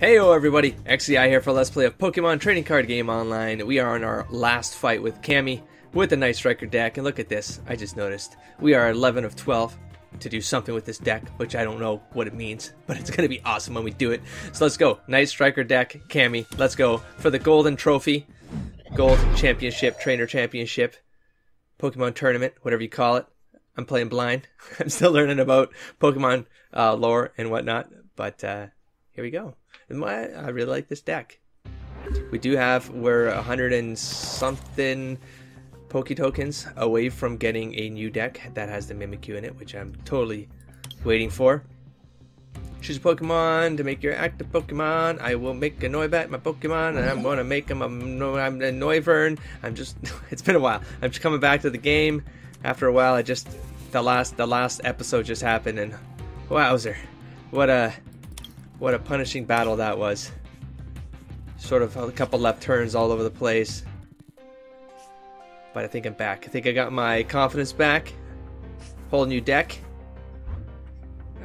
Heyo everybody, XCI here for Let's Play of Pokemon Trading Card Game Online. We are on our last fight with Cammy with the Night Striker deck, and look at this, I just noticed. We are 11 of 12 to do something with this deck, which I don't know what it means, but it's going to be awesome when we do it. So let's go, Night Striker deck, Cammy, let's go for the Golden Trophy, Gold Championship, Trainer Championship, Pokemon Tournament, whatever you call it. I'm playing blind. I'm still learning about Pokemon lore and whatnot, but here we go. I really like this deck. We're 100 and something Poke tokens away from getting a new deck that has the Mimikyu in it, which I'm totally waiting for. Choose a Pokemon to make your active Pokemon. I will make a Noibat my Pokemon, and I'm going to make him a Noivern. It's been a while. I'm just coming back to the game after a while. The last episode just happened, and wowzer, what a punishing battle that was. Sort of a couple left turns all over the place. But I think I'm back. I think I got my confidence back. Whole new deck.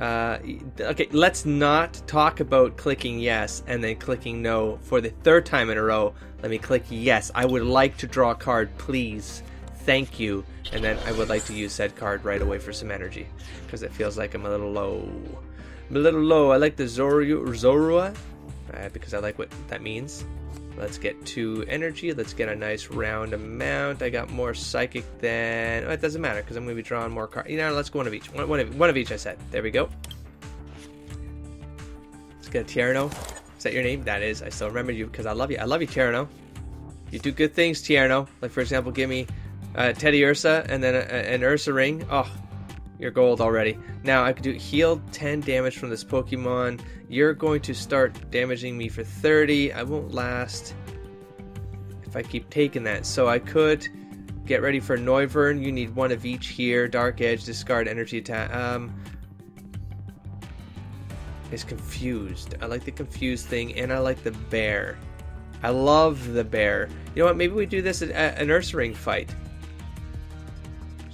Okay, let's not talk about clicking yes and then clicking no for the third time in a row. Let me click yes. I would like to draw a card, please. Thank you. And then I would like to use said card right away for some energy, because it feels like I'm a little low. I like the Zorua because I like what that means. Let's get 2 energy. Let's get a nice round amount. I got more psychic than... Oh, it doesn't matter because I'm going to be drawing more cards. You know, let's go one of each. One of each, I said. There we go. Let's get a Tierno. Is that your name? That is. I still remember you because I love you. I love you, Tierno. You do good things, Tierno. Like, for example, give me Teddy Ursa and then an Ursa ring. Oh, you're gold already. Now I could do heal 10 damage from this Pokemon. You're going to start damaging me for 30. I won't last if I keep taking that. So I could get ready for Noivern. You need 1 of each here. Dark Edge, discard energy attack. It's confused. I like the confused thing, and I like the bear. I love the bear. You know what? Maybe we do this at an Ursa Ring fight.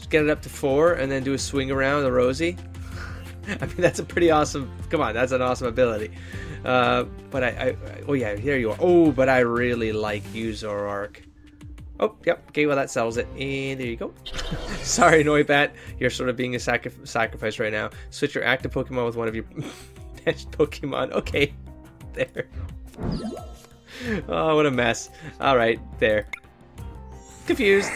Get it up to 4 and then do a swing around the Rosie. I mean, that's a pretty awesome, come on, that's an awesome ability. But oh yeah, here you are. Oh, but I really like you, Zoroark. Oh, yep, okay, well that settles it. And there you go. Sorry, Noibat, you're sort of being a sacrifice right now. Switch your active Pokemon with one of your benched Pokemon. Okay, there. Oh, what a mess. Alright, there. Confused.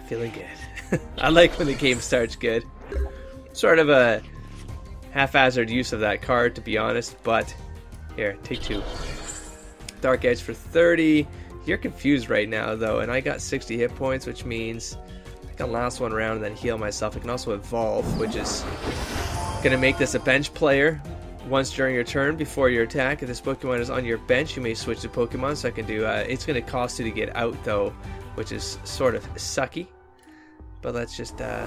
Feeling good. I like when the game starts good. Sort of a haphazard use of that card, to be honest, but here, take 2. Dark Edge for 30. You're confused right now, though, and I got 60 hit points, which means I can last one round and then heal myself. I can also evolve, which is going to make this a bench player. Once during your turn, before your attack, if this Pokemon is on your bench, you may switch to Pokemon, so I can do, it's going to cost you to get out, though, which is sort of sucky. But let's just 10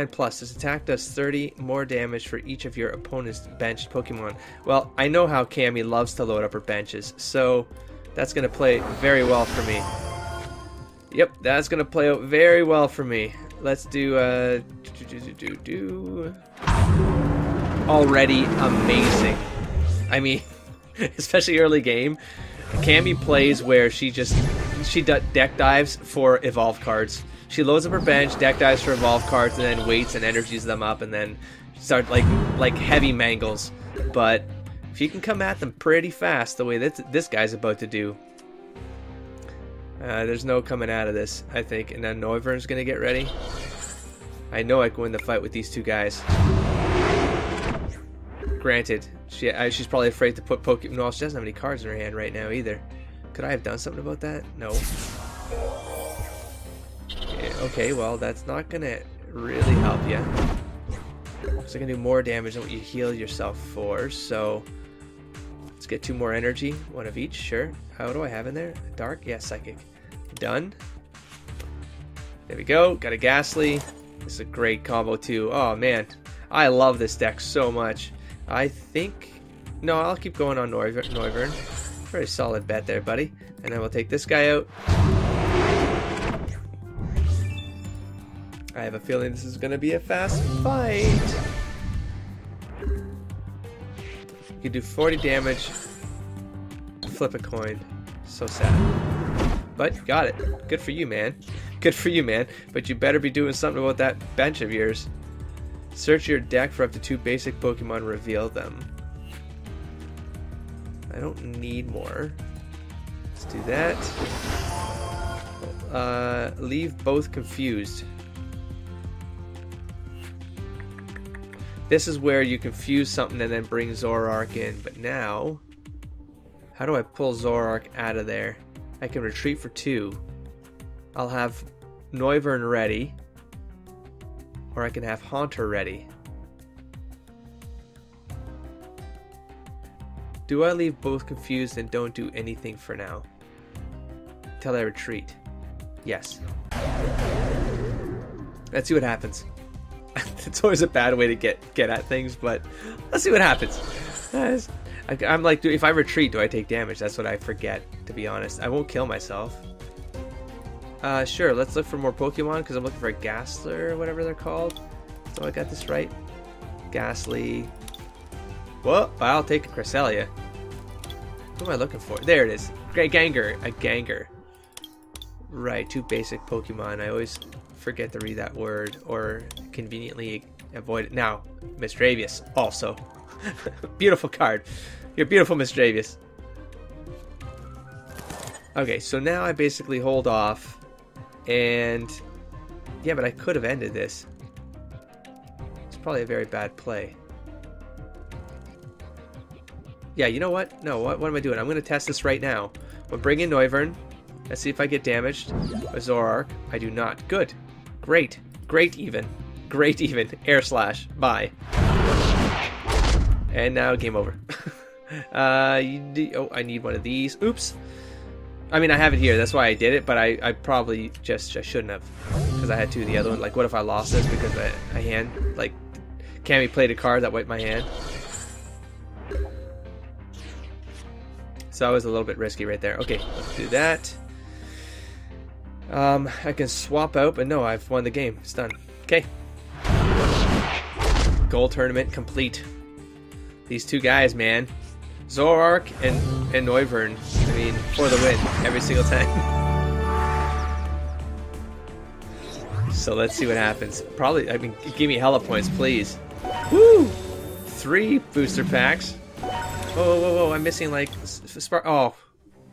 plus. This attack does 30 more damage for each of your opponent's benched Pokemon. Well, I know how Cammy loves to load up her benches, so that's going to play very well for me. Yep, that's going to play out very well for me. Let's do already amazing. I mean, especially early game. Cammy plays where she deck dives for evolve cards. She loads up her bench, deck dives for evolve cards, and then waits and energies them up, and then start like heavy mangles. But if you can come at them pretty fast, the way that this guy's about to do, there's no coming out of this, I think. And then Noivern's gonna get ready. I know I can win the fight with these 2 guys. Granted, she's probably afraid to put Pokemon. No, she doesn't have any cards in her hand right now either. Could I have done something about that? No. Okay, well, that's not gonna really help you. So I can do more damage than what you heal yourself for. So let's get 2 more energy, 1 of each. Sure. How do I have in there? Dark? Yeah, psychic. Done. There we go. Got a Ghastly. This is a great combo too. Oh man, I love this deck so much. I think... No, I'll keep going on Noivern. Very solid bet there, buddy. And then we'll take this guy out. I have a feeling this is going to be a fast fight. can do 40 damage, flip a coin. So sad. But you got it. Good for you, man. Good for you, man. But you better be doing something about that bench of yours. Search your deck for up to 2 basic Pokemon, reveal them. I don't need more. Let's do that. Leave both confused. This is where you confuse something and then bring Zoroark in. But now, how do I pull Zoroark out of there? I can retreat for 2. I'll have Noivern ready. Or I can have Haunter ready. Do I leave both confused and don't do anything for now? Till I retreat. Yes. Let's see what happens. It's always a bad way to get at things, but let's see what happens. I'm like, if I retreat, do I take damage? That's what I forget, to be honest. I won't kill myself. Sure, let's look for more Pokemon, because I'm looking for a Gastler, or whatever they're called. So I got this right. Ghastly. Well, I'll take a Cresselia. What am I looking for? There it is. Great Ganger. A Ganger. Right, 2 basic Pokemon. I always forget to read that word, or conveniently avoid it. Now, Misdreavus, also. Beautiful card. You're beautiful, Misdreavus. Okay, so now I basically hold off, and yeah, but I could have ended this. It's probably a very bad play. Yeah, you know what? No, what am I doing? I'm going to test this right now. I'm going to bring in Noivern. Let's see if I get damaged. A Zoroark. I do not. Good. Great. Great even. Great even. Air Slash. Bye. And now game over. I need one of these. Oops. I mean, I have it here. That's why I did it, but I probably I shouldn't have. Because I had 2 of the other one. Like, what if I lost this because my hand, like, Cammy played a card that wiped my hand? So that was a little bit risky right there. Okay, let's do that. I can swap out, but no, I've won the game. It's done. Okay. Goal tournament complete. These 2 guys, man. Zoroark and Noivern. I mean, for the win every single time. So let's see what happens. Probably, I mean, give me hella points, please. Woo! 3 booster packs. Whoa, I'm missing like spark. Oh,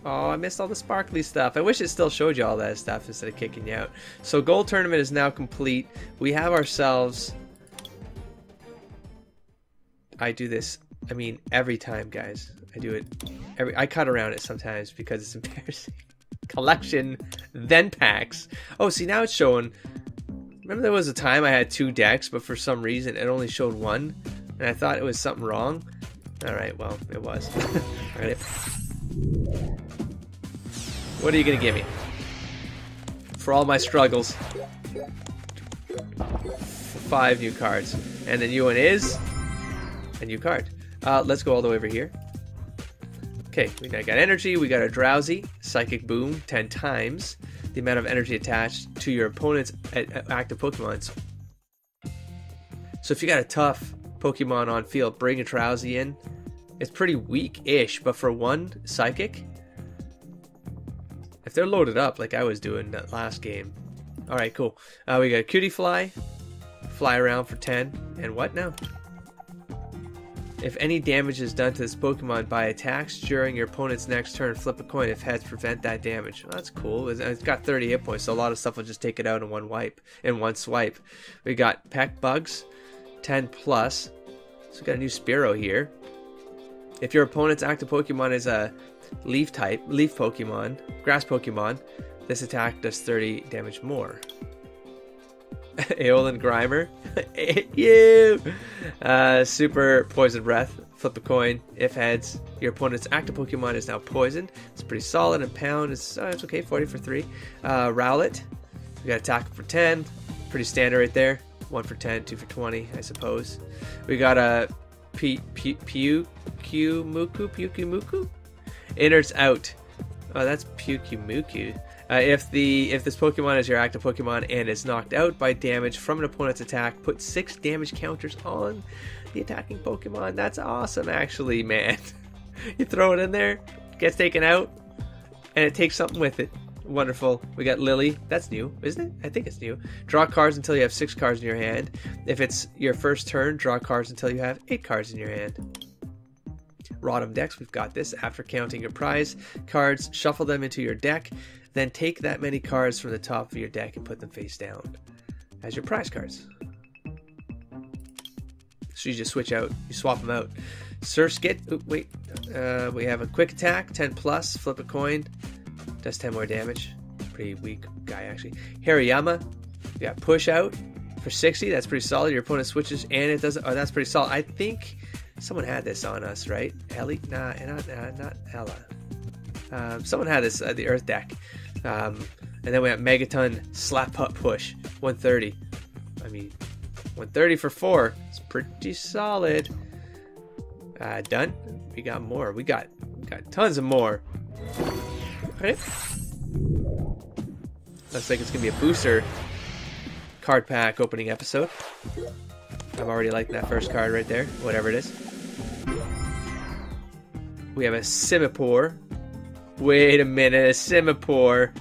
I missed all the sparkly stuff. I wish it still showed you all that stuff instead of kicking you out. So gold tournament is now complete. We have ourselves. I do this. I mean, every time, guys. I do it. I cut around it sometimes because it's embarrassing. Collection, then packs. Oh, see, now it's showing. Remember there was a time I had 2 decks, but for some reason it only showed 1, and I thought it was something wrong. Alright, well, it was. Alright. What are you going to give me? For all my struggles. 5 new cards. And the new one is a new card. Let's go all the way over here. Okay, we got energy, we got a Drowsy, Psychic Boom 10 times the amount of energy attached to your opponent's active Pokemon. So if you got a tough Pokemon on field, bring a Drowsy in. It's pretty weak-ish, but for 1 Psychic, if they're loaded up like I was doing that last game. Alright, cool. We got Cutie Fly, fly around for 10, and what now? If any damage is done to this Pokemon by attacks during your opponent's next turn, flip a coin. If heads, prevent that damage. Well, that's cool. It's got 30 hit points, so a lot of stuff will just take it out in one swipe. We got Peck Bugs, 10 plus. So we got a new Spearow here. If your opponent's active Pokemon is a leaf Pokemon, grass Pokemon, this attack does 30 damage more. Aeolin Grimer. Super Poison Breath. Flip a coin. If heads, your opponent's active Pokemon is now poisoned. It's pretty solid. And pound is it's okay. 40 for 3. Rowlet. We got attack for 10. Pretty standard right there. 1 for 10, 2 for 20, I suppose. We got a Pyukumuku. Innards out. Oh, that's Pyukumuku. If this Pokemon is your active Pokemon and is knocked out by damage from an opponent's attack, put 6 damage counters on the attacking Pokemon. That's awesome, actually, man. You throw it in there, gets taken out, and it takes something with it. Wonderful. We got Lily. That's new, isn't it? I think it's new. Draw cards until you have 6 cards in your hand. If it's your first turn, draw cards until you have 8 cards in your hand. Rotom decks, we've got this. After counting your prize cards, shuffle them into your deck. Then take that many cards from the top of your deck and put them face down as your prize cards. So you just switch out, you swap them out. Surskit, we have a quick attack, 10 plus, flip a coin, does 10 more damage. Pretty weak guy, actually. Hariyama, we got push out for 60, that's pretty solid. Your opponent switches and it doesn't, oh, that's pretty solid. I think someone had this on us, right? Ellie? Nah, not Ella. Someone had this, the Earth deck. And then we have Megaton Slap Putt Push, 130. I mean, 130 for 4. It's pretty solid. Done. We got more. We got tons of more. Okay. Looks like it's gonna be a booster card pack opening episode. I'm already liking that first card right there, whatever it is. We have a Simipour. Wait a minute, a Simipour.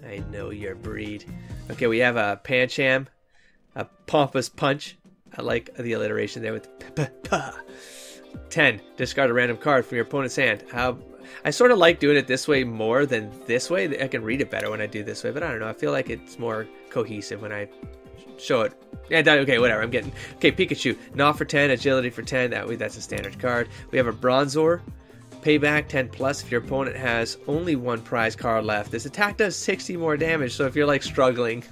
I know your breed. Okay, we have a Pancham, a Pompous Punch. I like the alliteration there with 10. Discard a random card from your opponent's hand. I sort of like doing it this way more than this way. I can read it better when I do this way, but I don't know. I feel like it's more cohesive when I show it. Yeah, okay, whatever. Okay, Pikachu. Gnaw for 10, Agility for 10. That's a standard card. We have a Bronzor. Payback 10 plus if your opponent has only 1 prize card left. This attack does 60 more damage, so if you're like struggling,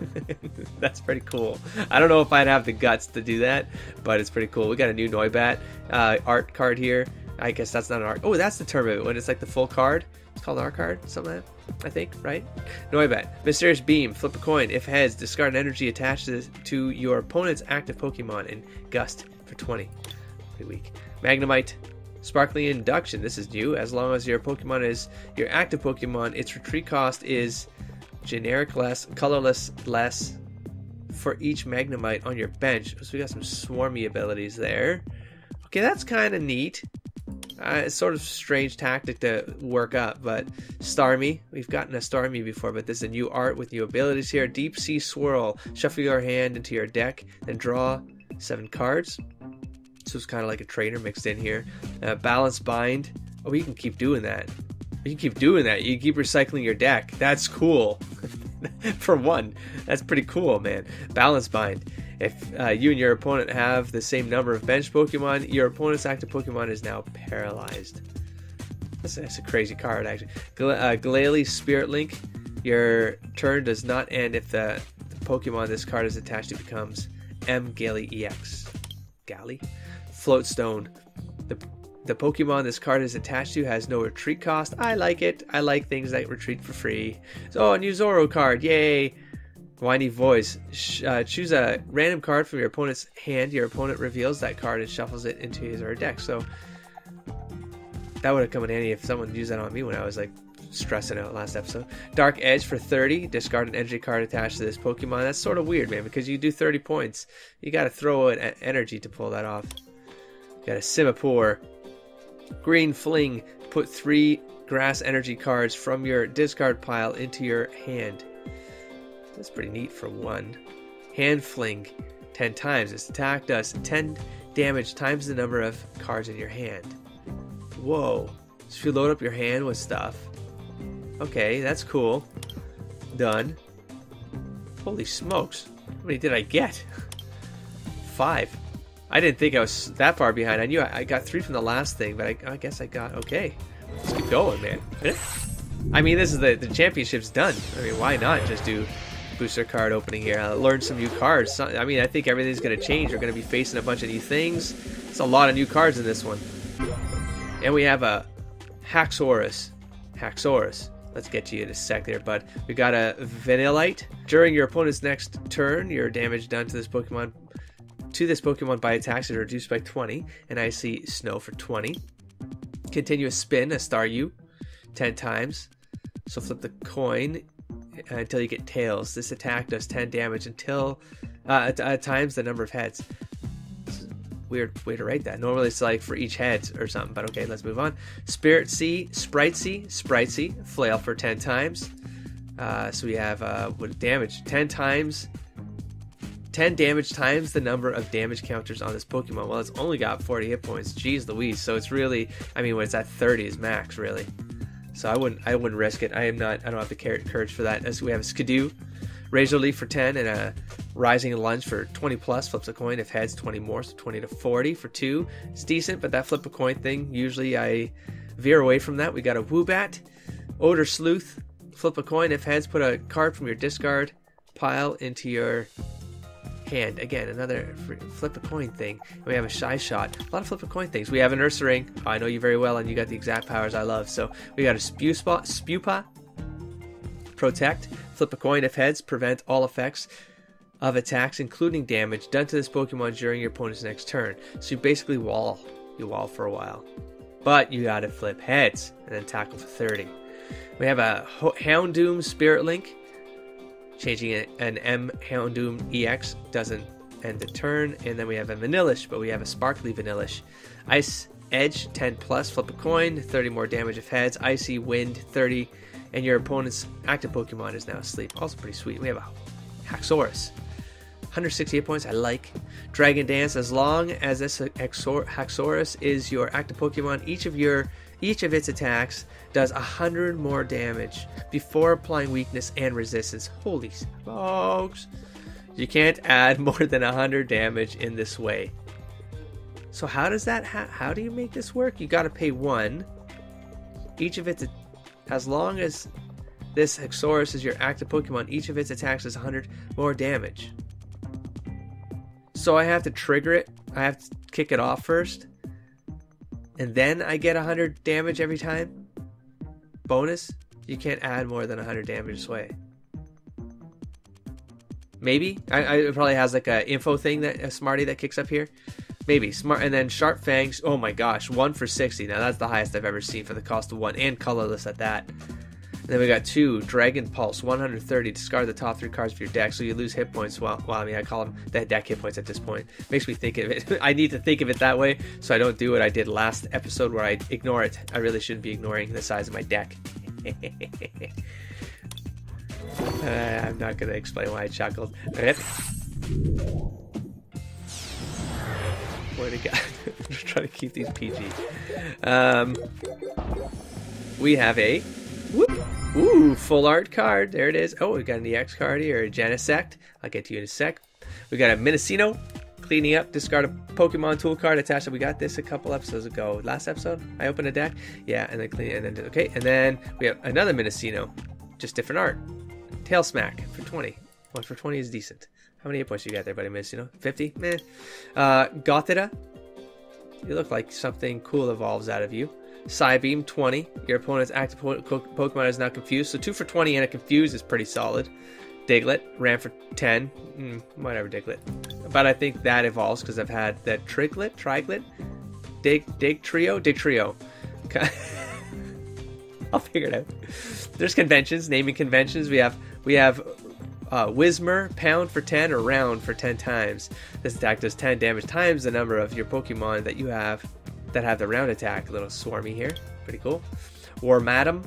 that's pretty cool. I don't know if I'd have the guts to do that, but it's pretty cool. We got a new Noibat art card here. I guess that's not an art. Oh, that's the term of it when it's like the full card. It's called an art card, something like that, I think, right? Noibat. Mysterious Beam. Flip a coin. If heads, discard an energy attached to your opponent's active Pokemon and Gust for 20. Pretty weak. Magnemite. Sparkling Induction, this is new. As long as your Pokemon is your active Pokemon, its retreat cost is generic less, colorless less for each Magnemite on your bench. So we got some swarmy abilities there. Okay, that's kind of neat. It's sort of strange tactic to work up, but Starmie, we've gotten a Starmie before, but this is a new art with new abilities here. Deep Sea Swirl, shuffle your hand into your deck, then draw 7 cards. So it's kind of like a trainer mixed in here. Balance Bind. Oh, you can keep doing that. You can keep doing that. You keep recycling your deck. That's cool. For one, that's pretty cool, man. Balance Bind. If you and your opponent have the same number of bench Pokemon, your opponent's active Pokemon is now paralyzed. That's a crazy card, actually. Glalie Spirit Link. Your turn does not end if the Pokemon this card is attached to becomes M-Galie EX. Galley? Floatstone. The Pokemon this card is attached to has no retreat cost. I like it. I like things that retreat for free. So, a new Zoro card. Yay! Whiny Voice. Choose a random card from your opponent's hand. Your opponent reveals that card and shuffles it into his or her deck. So, that would have come in handy if someone used that on me when I was like stressing out last episode. Dark Edge for 30. Discard an energy card attached to this Pokemon. That's sort of weird, man, because you do 30 points. You got to throw an energy to pull that off. Got a Simipour. Green Fling. Put 3 grass energy cards from your discard pile into your hand. That's pretty neat for 1. Hand Fling. 10 times. This attack does 10 damage times the number of cards in your hand. Whoa. So if you load up your hand with stuff. Okay, that's cool. Done. Holy smokes. How many did I get? 5. I didn't think I was that far behind. I knew I got 3 from the last thing, but I guess I got... Okay. Let's keep going, man. I mean, this is the championship's done. I mean, why not just do booster card opening here? Learn some new cards. I mean, I think everything's going to change. We're going to be facing a bunch of new things. There's a lot of new cards in this one. And we have a Haxorus. Let's get to you in a sec there, bud. We got a Vanillite. During your opponent's next turn, your damage done to this Pokemon by attacks is reduced by 20. And I see Snow for 20. Continuous Spin, a Staryu, 10 times. So flip the coin. until you get tails. This attack does 10 damage until times the number of heads. Weird way to write that. Normally it's like for each head or something, but okay, let's move on. Spirit Sea, Sprite Sea, flail for 10 times. So we have what damage? 10 times. 10 damage times the number of damage counters on this Pokemon. Well, it's only got 40 hit points. Jeez Louise. So it's really, I mean, when it's at 30 is max, really. So I wouldn't risk it. I don't have the courage for that. As we have a Skidoo, Razor Leaf for 10, and a Rising Lunge for 20 plus. Flips a coin. If heads, 20 more, so 20 to 40 for 2. It's decent, but that flip a coin thing, usually I veer away from that. We got a Woobat, Odor Sleuth. Flip a coin. If heads, put a card from your discard pile into your hand. Again, another flip a coin thing. We have a Shy Shot. A lot of flip a coin things. We have an Ursaring. I know you very well, and you got the exact powers I love. So we got a Spewpa, Protect. Flip a coin. If heads, prevent all effects of attacks, including damage, done to this Pokemon during your opponent's next turn. So you basically wall. You wall for a while. But you gotta flip heads and then tackle for 30. We have a Houndoom Spirit Link. Changing an M Houndoom EX doesn't end the turn. And then we have a Vanillish, but we have a Sparkly Vanillish. Ice Edge, 10 plus, flip a coin, 30 more damage if heads. Icy Wind, 30, and your opponent's active Pokemon is now asleep. Also pretty sweet. We have a Haxorus, 168 points, I like. Dragon Dance, as long as this Haxorus is your active Pokemon, each of its attacks does 100 more damage before applying weakness and resistance. Holy smokes. You can't add more than 100 damage in this way. So how does that how do you make this work? You got to pay 1. Each of its, as long as this Haxorus is your active Pokemon, each of its attacks does 100 more damage. So I have to trigger it. I have to kick it off first. And then I get 100 damage every time. Bonus, you can't add more than 100 damage this way. Maybe it probably has like a info thing, that a Smarty that kicks up here. Maybe smart. And then Sharp Fangs. Oh my gosh, 1 for 60. Now that's the highest I've ever seen for the cost of 1, and colorless at that. And then we got 2 Dragon Pulse, 130. Discard the top 3 cards of your deck, so you lose hit points. Well, I mean, I call them the deck hit points at this point. Makes me think of it. I need to think of it that way, so I don't do what I did last episode where I ignore it. I really shouldn't be ignoring the size of my deck. I'm not going to explain why I chuckled. Rip. Boy to God. I'm just trying to keep these PG. We have a full art card. There it is. Oh, we got an EX card here, a Genesect. I'll get to you in a sec. We got a Minccino, cleaning up, discard a Pokemon tool card attached. We got this a couple episodes ago. Last episode, I opened a deck. Yeah, and then clean it, and then okay. And then we have another Minccino, just different art. Tail Smack for 20. 1 for 20 is decent. How many hit points you got there, buddy? Minccino? 50? Meh. Gothita. You look like something cool evolves out of you. Psybeam, 20. Your opponent's active Pokemon is now confused. So 2 for 20 and a confused is pretty solid. Diglett ran for 10. Whatever, Diglett. But I think that evolves because I've had that Triglet? Dig Trio. Okay. I'll figure it out. There's conventions, naming conventions. We have Whismur, pound for 10 or round for 10 times. This attack does 10 damage times the number of your Pokemon that you have that have the round attack. A little swarmy here. Pretty cool. Warmadam,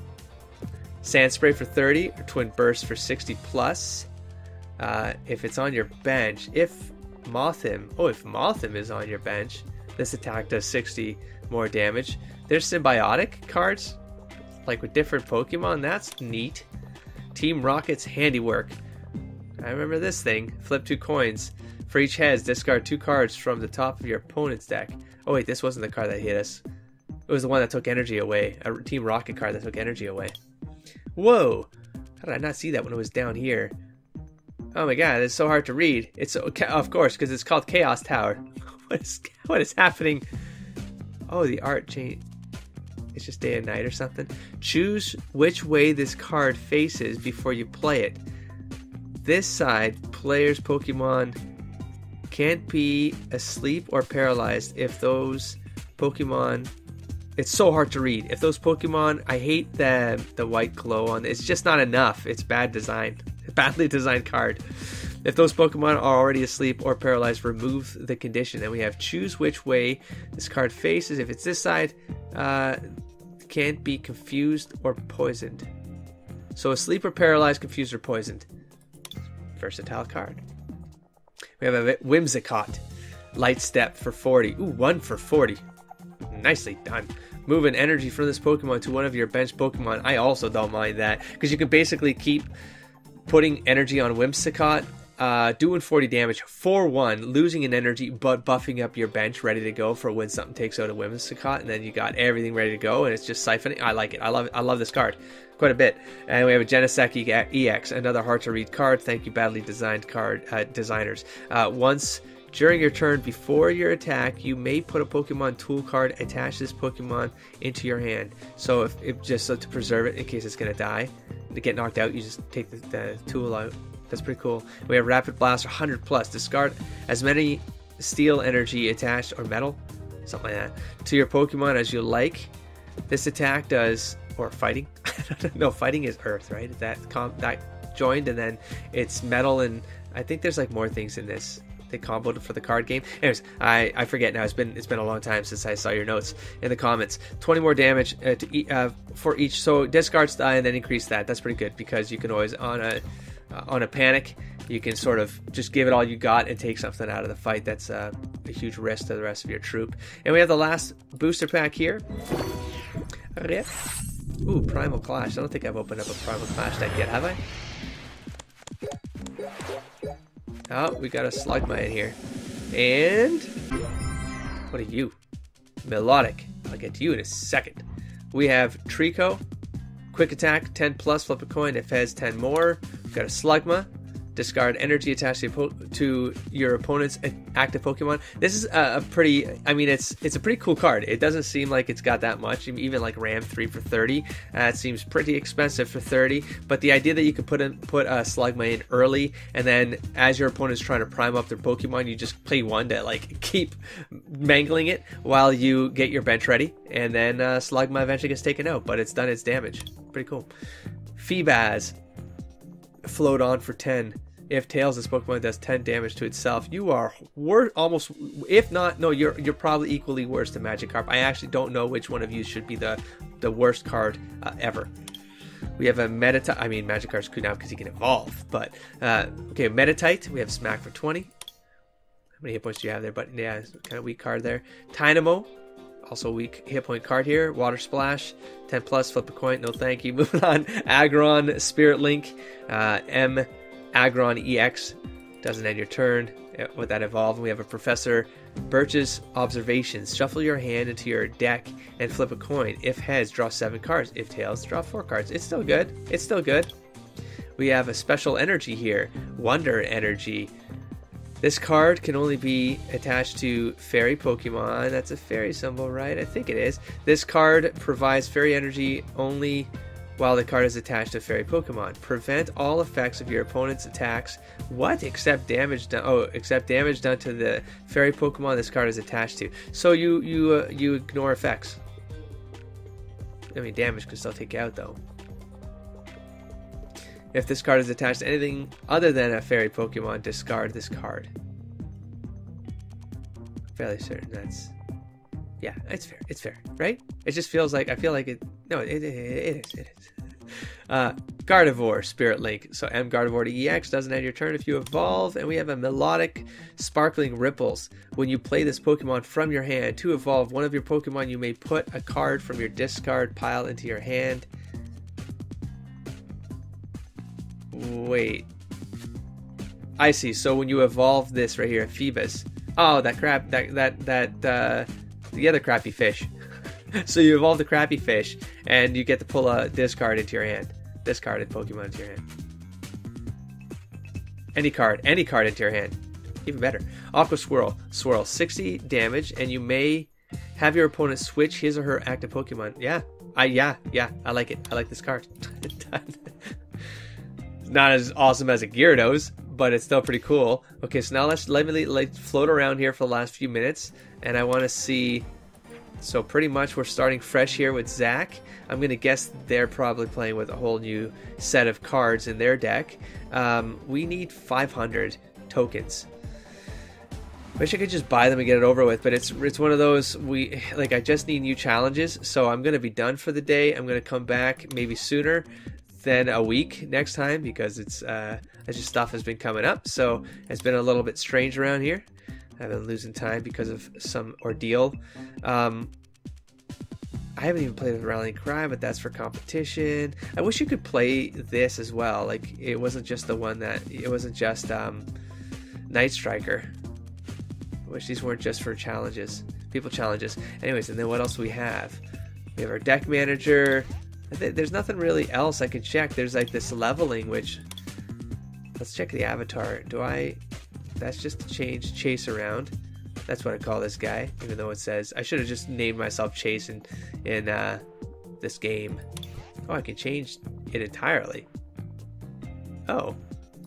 Sand Spray for 30 or Twin Burst for 60 plus. If it's on your bench, if Mothim is on your bench, this attack does 60 more damage. There's symbiotic cards, like with different Pokemon. That's neat. Team Rocket's Handiwork. I remember this thing. Flip 2 coins. For each heads, discard 2 cards from the top of your opponent's deck. Oh wait, this wasn't the card that hit us. It was the one that took energy away. A Team Rocket card that took energy away. Whoa! How did I not see that when it was down here? Oh my god, it's so hard to read. It's so, of course, because it's called Chaos Tower. What is happening? Oh, the art change. It's just day and night or something. Choose which way this card faces before you play it. This side, player's Pokemon can't be asleep or paralyzed if those Pokemon It's so hard to read. If those Pokemon, I hate the white glow on. It's just not enough. It's bad design, badly designed card. If those Pokemon are already asleep or paralyzed, remove the condition. Then we have choose which way this card faces. If it's this side, can't be confused or poisoned. So asleep or paralyzed, confused or poisoned. Versatile card. We have a Whimsicott. Light Step for 40. Ooh, 1 for 40. Nicely done. Move an energy from this Pokemon to one of your bench Pokemon. I also don't mind that, because you can basically keep putting energy on Whimsicott, doing 40 damage for 1, losing an energy, but buffing up your bench ready to go for when something takes out a Whimsicott, and then you got everything ready to go, and it's just siphoning. I like it. I love it. I love this card quite a bit. And we have a Genesect EX, another hard to read card. Thank you, badly designed card designers. Once during your turn before your attack, you may put a Pokemon tool card, attach this Pokemon into your hand. So if just so to preserve it in case it's gonna die, to get knocked out, you just take the tool out. That's pretty cool. We have Rapid Blast 100 plus. Discard as many steel energy attached or metal, something like that, to your Pokemon as you like. This attack does, or fighting. No, fighting is Earth, right? That joined, and then it's metal, and I think there's like more things in this. They comboed for the card game. Anyways, I forget now. It's been a long time since I saw your notes in the comments. 20 more damage for each. So discards die and then increase that. That's pretty good, because you can always on a panic, you can sort of just give it all you got and take something out of the fight. That's a huge risk to the rest of your troop. And we have the last booster pack here. Ooh, Primal Clash. I don't think I've opened up a Primal Clash deck yet, have I? Oh, we got a Slugma in here. And what are you? Melodic. I'll get to you in a second. We have Trico. Quick attack, 10 plus, flip a coin. If has 10 more. We've got a Slugma. Discard energy attached to your opponent's active Pokemon. This is a pretty, I mean, it's a pretty cool card. It doesn't seem like it's got that much. Even like Ram 3 for 30. It seems pretty expensive for 30. But the idea that you could put a Slugma in early, and then as your opponent's trying to prime up their Pokemon, you just play one to like keep mangling it while you get your bench ready, and then Slugma eventually gets taken out. But it's done its damage. Pretty cool. Feebas. Float on for 10. If Tails, this Pokemon does 10 damage to itself, you are almost, if not, no, you're probably equally worse than Magikarp. I actually don't know which one of you should be the worst card ever. We have a Meditite. I mean, Magikarp's cool now because he can evolve. But okay, Meditite. We have Smack for 20. How many hit points do you have there? But yeah, it's kind of weak card there. Tynamo. Also weak hit point card here. Water Splash, 10 plus, flip a coin. No thank you. Moving on. Aggron, Spirit Link, Aggron EX. Doesn't end your turn with that evolve. We have a Professor Birch's Observations. Shuffle your hand into your deck and flip a coin. If heads, draw 7 cards. If tails, draw 4 cards. It's still good. It's still good. We have a special energy here. Wonder Energy. This card can only be attached to fairy Pokemon. That's a fairy symbol, right? I think it is. This card provides fairy energy only while the card is attached to fairy Pokemon. Prevent all effects of your opponent's attacks. What? Except damage done. Oh, except damage done to the fairy Pokemon this card is attached to. So you ignore effects. I mean, damage can still take you out though. If this card is attached to anything other than a fairy Pokemon, discard this card. I'm fairly certain that's... Yeah, it's fair. It's fair, right? It just feels like... I feel like it... No, it is. Gardevoir, Spirit Link. So M Gardevoir to EX doesn't end your turn if you evolve. And we have a Melodic Sparkling Ripples. When you play this Pokemon from your hand, to evolve one of your Pokemon, you may put a card from your discard pile into your hand. Wait, I see. So when you evolve this right here, Phoebus. Oh, that crap, the other crappy fish. So you evolve the crappy fish, and you get to pull a discard into your hand. Discarded Pokemon into your hand. Any card into your hand. Even better. Aqua Swirl. Swirl, 60 damage, and you may have your opponent switch his or her active Pokemon. Yeah, I like it. I like this card. Not as awesome as a Gyarados, but it's still pretty cool. Okay, so now let me float around here for the last few minutes, and I want to see So pretty much we're starting fresh here with Zach. I'm going to guess they're probably playing with a whole new set of cards in their deck. We need 500 tokens. Wish I could just buy them and get it over with, but it's one of those, I just need new challenges, so I'm going to be done for the day. I'm going to come back maybe sooner than a week next time, because it's just stuff has been coming up, so it's been a little bit strange around here. I've been losing time because of some ordeal. I haven't even played with Rallying Cry, but that's for competition. I wish you could play this as well. Like, it wasn't just Night Striker. I wish these weren't just for challenges, people challenges. Anyways, and then what else do we have? We have our deck manager. There's nothing really else I can check. There's like this leveling, which, let's check the avatar. That's just to change Chase around. That's what I call this guy, even though it says, I should have just named myself Chase in this game. Oh, I can change it entirely. Oh,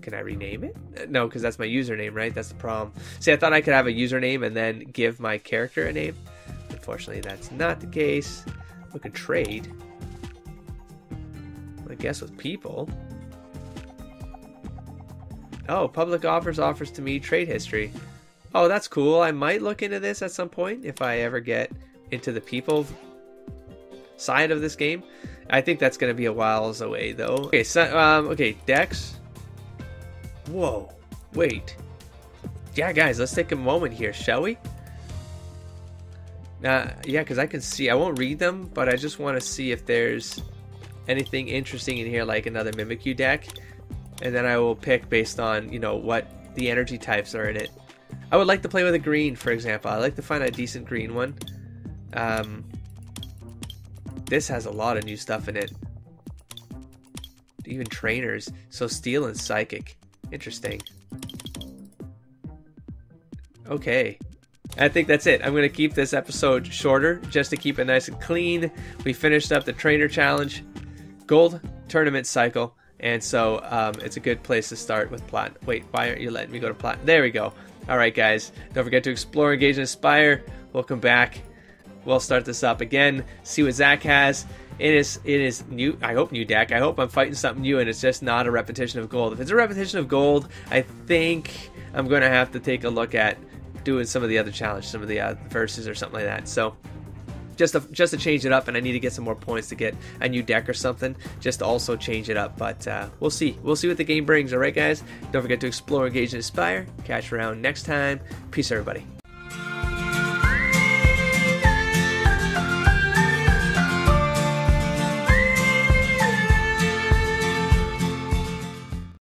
can I rename it? No, because that's my username, right? That's the problem. See, I thought I could have a username and then give my character a name. Unfortunately, that's not the case. We can trade. I guess with people. Oh, public offers to me trade history. Oh, that's cool. I might look into this at some point if I ever get into the people side of this game. I think that's going to be a whiles away, though. Okay, so, okay, decks. Whoa, wait. Yeah, guys, let's take a moment here, shall we? Yeah, because I can see. I won't read them, but I just want to see if there's anything interesting in here, like another Mimikyu deck. And then I will pick based on, what the energy types are in it. I would like to play with a green, for example. I like to find a decent green one. This has a lot of new stuff in it. Even trainers. So Steel and Psychic. Interesting. Okay. I think that's it. I'm going to keep this episode shorter just to keep it nice and clean. We finished up the trainer challenge, gold tournament cycle, and so it's a good place to start with platinum. Wait, why aren't you letting me go to platinum? There we go. All right, guys. Don't forget to explore, engage, and inspire. We'll come back. We'll start this up again. See what Zach has. It is new. I hope new deck. I hope I'm fighting something new, and it's just not a repetition of gold. If it's a repetition of gold, I think I'm going to have to take a look at doing some of the other challenges, some of the verses or something like that. So just to change it up, and I need to get some more points to get a new deck or something, just to also change it up. But we'll see. We'll see what the game brings. All right, guys. Don't forget to explore, engage, and inspire. Catch you around next time. Peace, everybody.